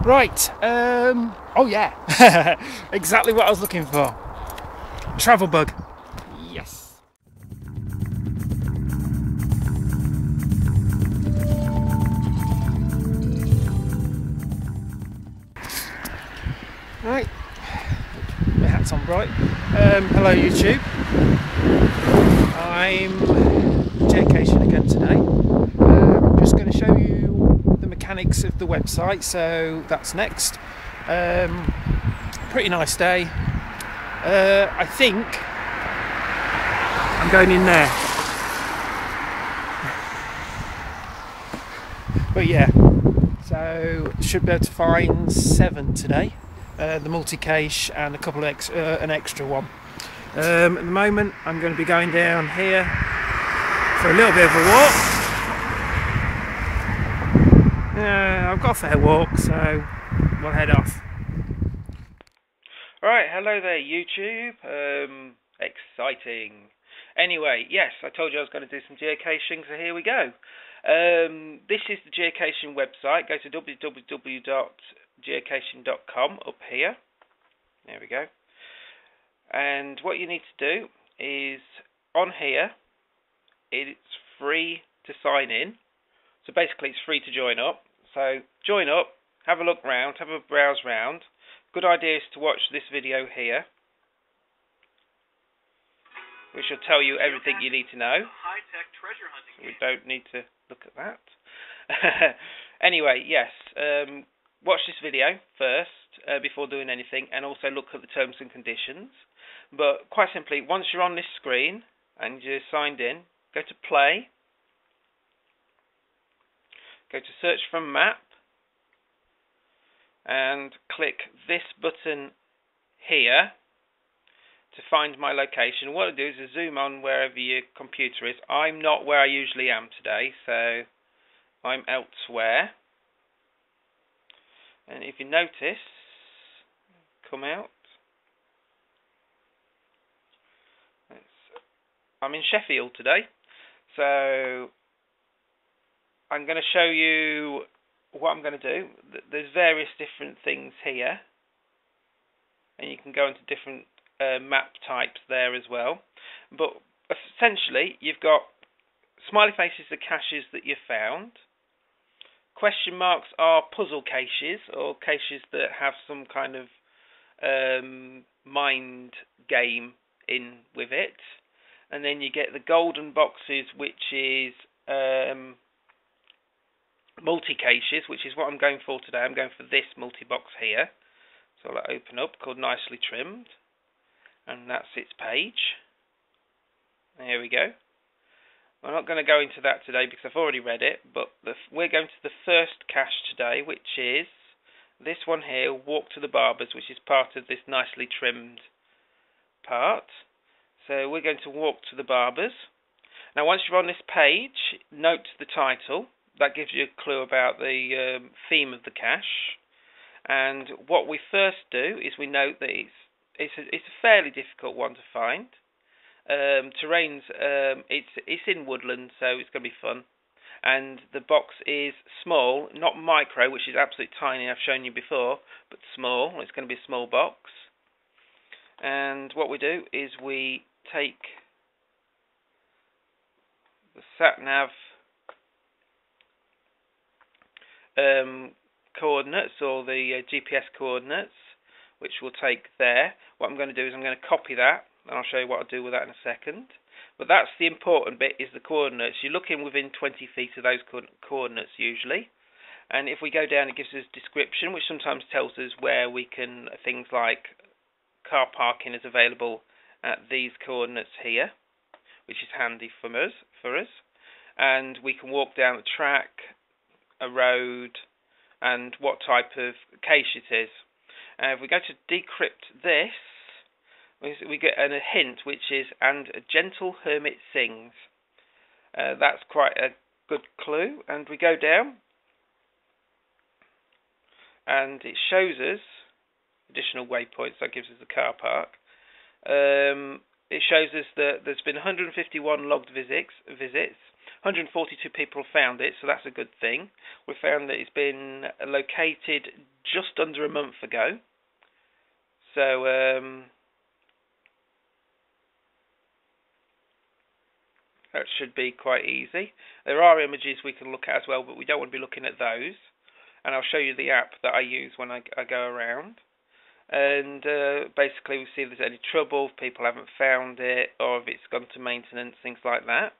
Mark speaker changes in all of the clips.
Speaker 1: Right, oh yeah, exactly what I was looking for. Travel bug. Yes. Right, my hat's on bright. Hello YouTube. I'm geocaching again today. I'm just going to show you the mechanics of the website, so that's next. Pretty nice day. I think I'm going in there. But yeah, so should be able to find 7 today. The multi-cache and a couple of an extra one. At the moment I'm going to be going down here for a little bit of a walk. I've got a fair walk, so we'll head off. Alright, hello there YouTube. Exciting. Anyway, yes, I told you I was going to do some geocaching, so here we go. This is the geocaching website. Go to www.geocaching.com up here. There we go. And what you need to do is, on here, it's free to sign in. So basically it's free to join up. So join up, have a look round, have a browse round. Good idea is to watch this video here, which will tell you everything you need to know.
Speaker 2: High-tech treasure hunting.
Speaker 1: We don't need to look at that. Anyway, yes, watch this video first before doing anything, and also look at the terms and conditions. But quite simply, once you're on this screen and you're signed in, go to play, go to search from map, and click this button here to find my location. What I do is zoom on wherever your computer is. I'm not where I usually am today, so I'm elsewhere. And if you notice, come out. I'm in Sheffield today, so I'm going to show you what I'm going to do. There's various different things here, and you can go into different map types there as well. But essentially, you've got smiley faces are caches that you found. Question marks are puzzle caches, or caches that have some kind of mind game in with it. And then you get the golden boxes, which is multi-caches, which is what I'm going for today. I'm going for this multi-box here. So I'll open up, called Nicely Trimmed. And that's its page. There we go. I'm not going to go into that today because I've already read it, but we're going to the first cache today, which is this one here, Walk to the Barbers, which is part of this nicely trimmed part. So we're going to walk to the Barbers. Now once you're on this page, note the title. That gives you a clue about the theme of the cache. And what we first do is we note that it's a fairly difficult one to find. Terrain's it's in woodland, so it's going to be fun. And the box is small, not micro, which is absolutely tiny. I've shown you before, but small. It's going to be a small box. And what we do is we take the sat nav coordinates, or the GPS coordinates, which we'll take there. What I'm going to do is I'm going to copy that, and I'll show you what I'll do with that in a second. But that's the important bit, is the coordinates. You're looking within 20 feet of those coordinates usually. And if we go down, it gives us a description, which sometimes tells us where we can, things like car parking is available at these coordinates here, which is handy for us. And we can walk down the track, a road, and what type of cache it is. If we go to decrypt this, we get a hint, which is, and a gentle hermit sings. That's quite a good clue. And we go down, and it shows us additional waypoints. That gives us the car park. It shows us that there's been 151 logged visits. 142 people have found it, so that's a good thing. We found that it's been located just under a month ago. So that should be quite easy. There are images we can look at as well, but we don't want to be looking at those. And I'll show you the app that I use when I go around. And basically we see if there's any trouble, if people haven't found it, or if it's gone to maintenance, things like that.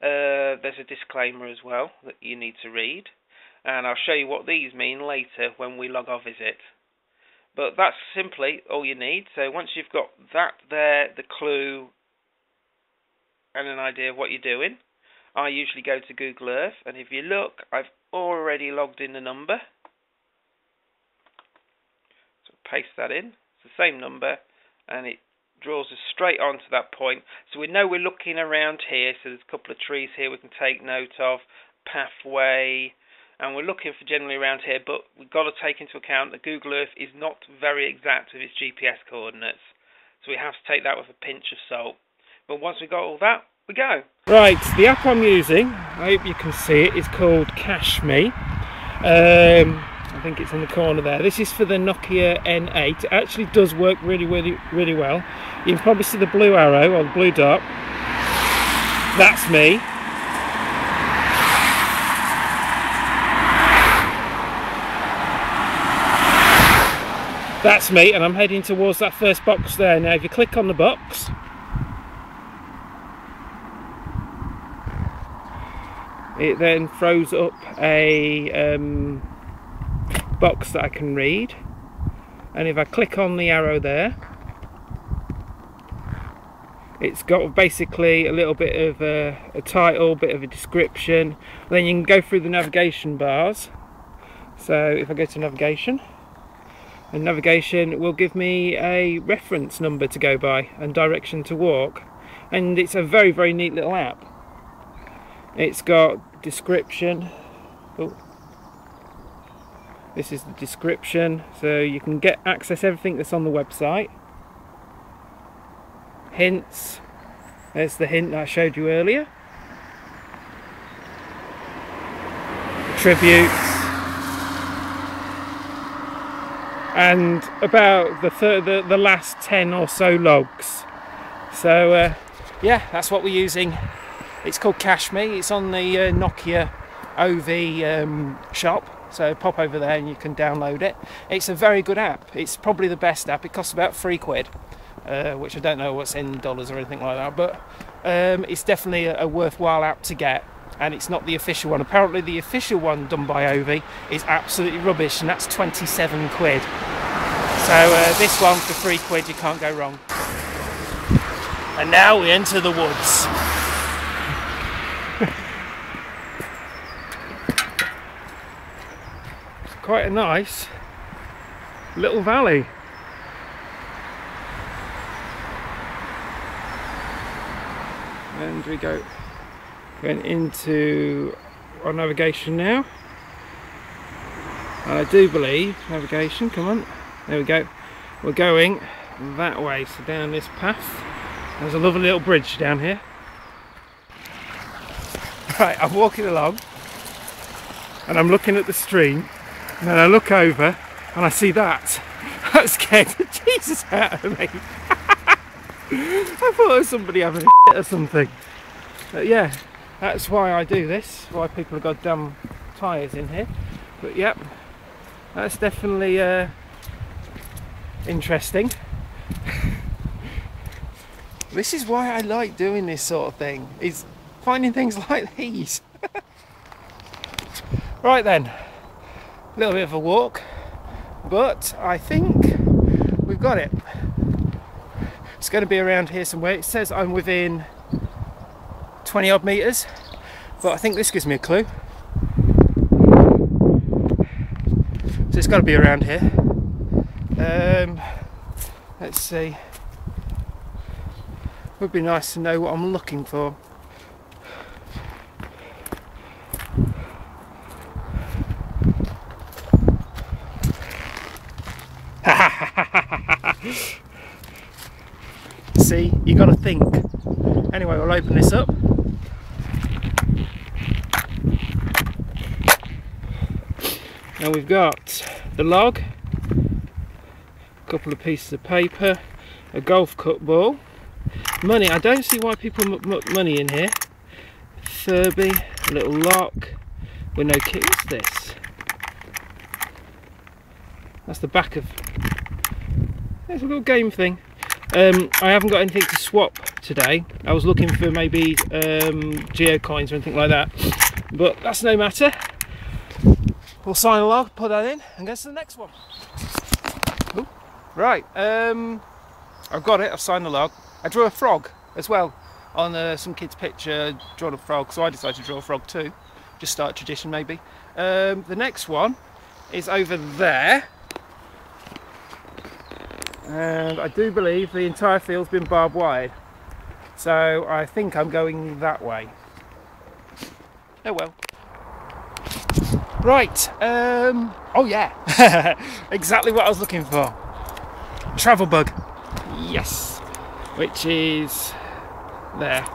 Speaker 1: There's a disclaimer as well that you need to read. And I'll show you what these mean later when we log our visit. But that's simply all you need. So once you've got that there, the clue, and an idea of what you're doing, I usually go to Google Earth, and if you look, I've already logged in the number. So paste that in. It's the same number, and it draws us straight on to that point. So we know we're looking around here, so there's a couple of trees here we can take note of, pathway, and we're looking for generally around here, but we've got to take into account that Google Earth is not very exact with its GPS coordinates. So we have to take that with a pinch of salt. But once we've got all that, we go. Right, the app I'm using, I hope you can see it, is called Cacheme. I think it's in the corner there. This is for the Nokia N8. It actually does work really well. You can probably see the blue arrow, or the blue dot. That's me. That's me, and I'm heading towards that first box there. Now if you click on the box, it then throws up a box that I can read, and if I click on the arrow there, it's got basically a little bit of a title, a bit of a description. Then you can go through the navigation bars. So if I go to navigation, and navigation will give me a reference number to go by and direction to walk, and it's a very neat little app. It's got description. Oh, this is the description, so you can access everything that's on the website. Hints. There's the hint that I showed you earlier. Attributes. And about the last 10 or so logs. So yeah, that's what we're using. It's called Cacheme. It's on the Nokia OV shop, so pop over there and you can download it. It's a very good app. It's probably the best app. It costs about £3, which I don't know what's in dollars or anything like that, but it's definitely a worthwhile app to get. And it's not the official one. Apparently the official one done by OV is absolutely rubbish, and that's £27. So this one for £3 you can't go wrong. And now we enter the woods. Quite a nice little valley. And we go going into our navigation now. And I do believe navigation, come on, there we go. We're going that way, so down this path. There's a lovely little bridge down here. Right, I'm walking along and I'm looking at the stream, and then I look over and I see that. That scared the Jesus out of me. I thought it was somebody having a shit or something. But yeah, that's why I do this, why people have got damn tyres in here. But yep, that's definitely interesting. This is why I like doing this sort of thing, is finding things like these. Right then, a little bit of a walk, but I think we've got it. It's going to be around here somewhere. It says I'm within 20 odd metres, but I think this gives me a clue. So it's got to be around here. Let's see. Would be nice to know what I'm looking for. See, you got to think. Anyway, we'll open this up. Now we've got the log, a couple of pieces of paper, a golf cut ball, money. I don't see why people put money in here. Furby, a little lock with no key. What's this? That's the back of. There's a little game thing. I haven't got anything to swap today. I was looking for maybe geocoins or anything like that, but that's no matter. We'll sign a log, put that in, and go to the next one. Ooh. Right, I've got it. I've signed the log. I drew a frog as well on some kid's picture. Drawn a frog, so I decided to draw a frog too. Just start a tradition maybe. The next one is over there. And I do believe the entire field's been barbed wired, so I think I'm going that way. Oh well. Right, oh yeah, exactly what I was looking for. Travel bug, yes, which is there.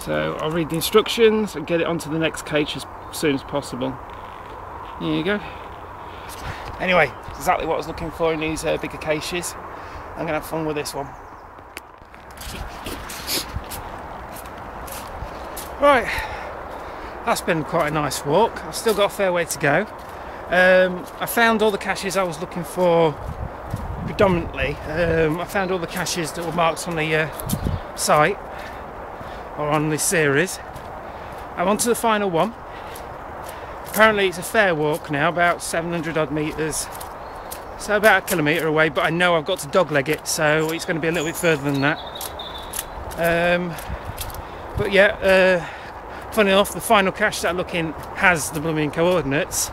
Speaker 1: So I'll read the instructions and get it onto the next cache as soon as possible. Here you go. Anyway, exactly what I was looking for in these bigger caches. I'm going to have fun with this one. Right, that's been quite a nice walk. I've still got a fair way to go. I found all the caches I was looking for predominantly. I found all the caches that were marked on the site or on this series. I'm on to the final one. Apparently it's a fair walk now, about 700 odd metres. So about a kilometre away, but I know I've got to dogleg it, so it's going to be a little bit further than that. But yeah, funny enough, the final cache that I look in has the blooming coordinates,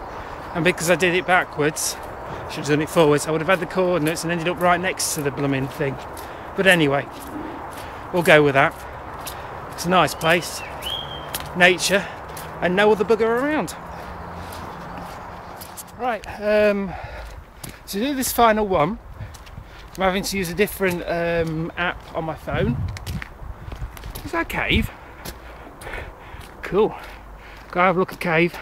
Speaker 1: and because I did it backwards, should have done it forwards, I would have had the coordinates and ended up right next to the blooming thing. But anyway, we'll go with that. It's a nice place, nature, and no other bugger around. Right, to do this final one, I'm having to use a different app on my phone. Is that a cave? Cool. Go have a look at cave.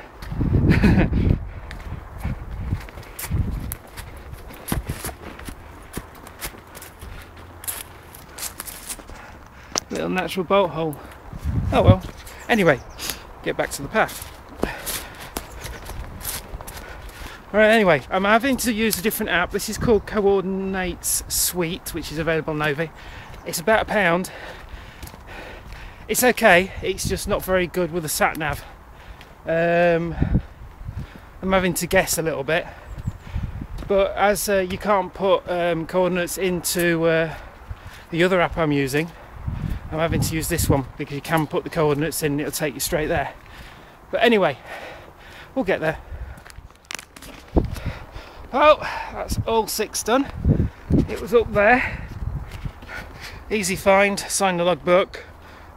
Speaker 1: Little natural bolt hole. Oh well. Anyway, get back to the path. Right, anyway, I'm having to use a different app. This is called Coordinates Suite, which is available on Novi. It's about £1. It's okay, it's just not very good with the sat nav. I'm having to guess a little bit, but as you can't put coordinates into the other app I'm using, I'm having to use this one because you can put the coordinates in and it'll take you straight there. But anyway, we'll get there. Well, that's all 6 done. It was up there. Easy find, signed the logbook.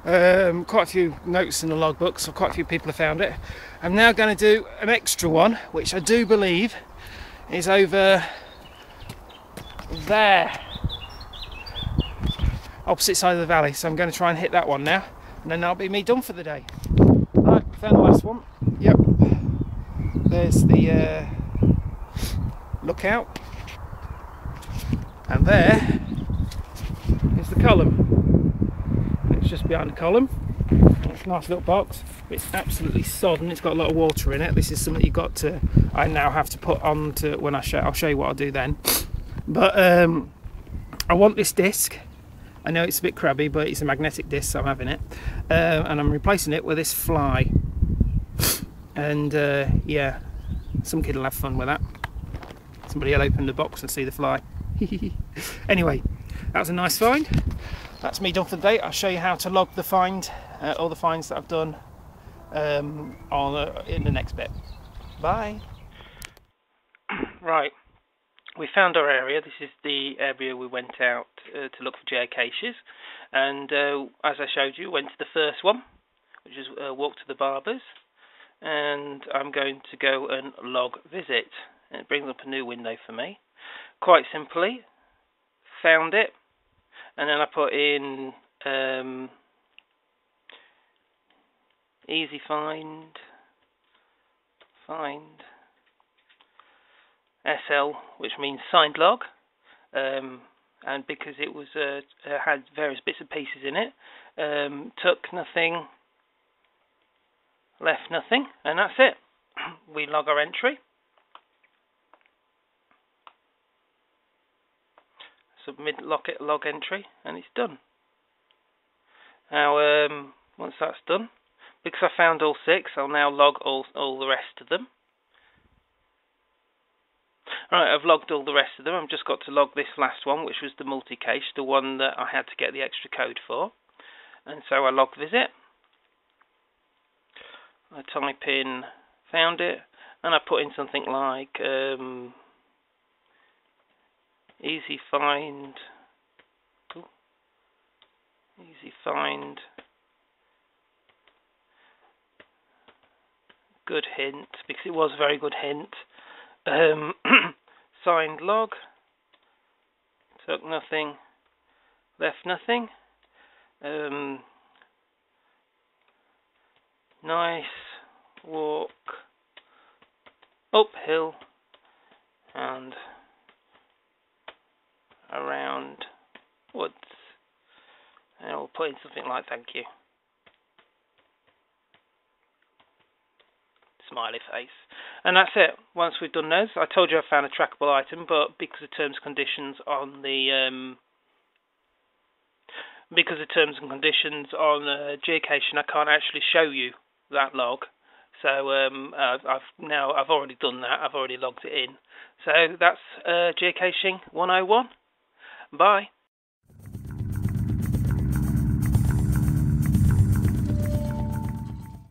Speaker 1: Quite a few notes in the logbook, so quite a few people have found it. I'm now going to do an extra one, which I do believe is over there, opposite side of the valley. So I'm going to try and hit that one now, and then that'll be me done for the day. Right, found the last one. Yep. There's the lookout, and there is the column. It's just behind the column. It's a nice little box. It's absolutely sodden. It's got a lot of water in it. This is something you've got to. I now have to put on to when I'll show you what I'll do then. But I want this disc. I know it's a bit crabby, but it's a magnetic disc, so I'm having it, and I'm replacing it with this fly. And yeah, some kid will have fun with that. Somebody will open the box and see the fly. Anyway, that was a nice find. That's me done for the day. I'll show you how to log the find, all the finds that I've done in the next bit. Bye. Right, we found our area. This is the area we went out to look for geocaches, and as I showed you, went to the first one, which is walk to the barbers, and I'm going to go and log visit. And it brings up a new window for me. Quite simply, found it, and then I put in easy find, SL, which means signed log, and because it was had various bits and pieces in it, took nothing, left nothing, and that's it. We log our entry, submit log entry, and it's done. Now, once that's done, because I found all 6, I'll now log all the rest of them. Alright, I've logged all the rest of them. I've just got to log this last one, which was the multi-cache, the one that I had to get the extra code for. And so I log visit. I type in found it, and I put in something like easy find, good hint, because it was a very good hint. Signed log, took nothing, left nothing. Nice walk uphill and around woods. And we'll put in something like thank you. Smiley face. And that's it. Once we've done those, I told you I found a trackable item, but because of terms and conditions on the geocaching, I can't actually show you that log. So I've already done that. I've already logged it in. So that's geocaching 101. Bye.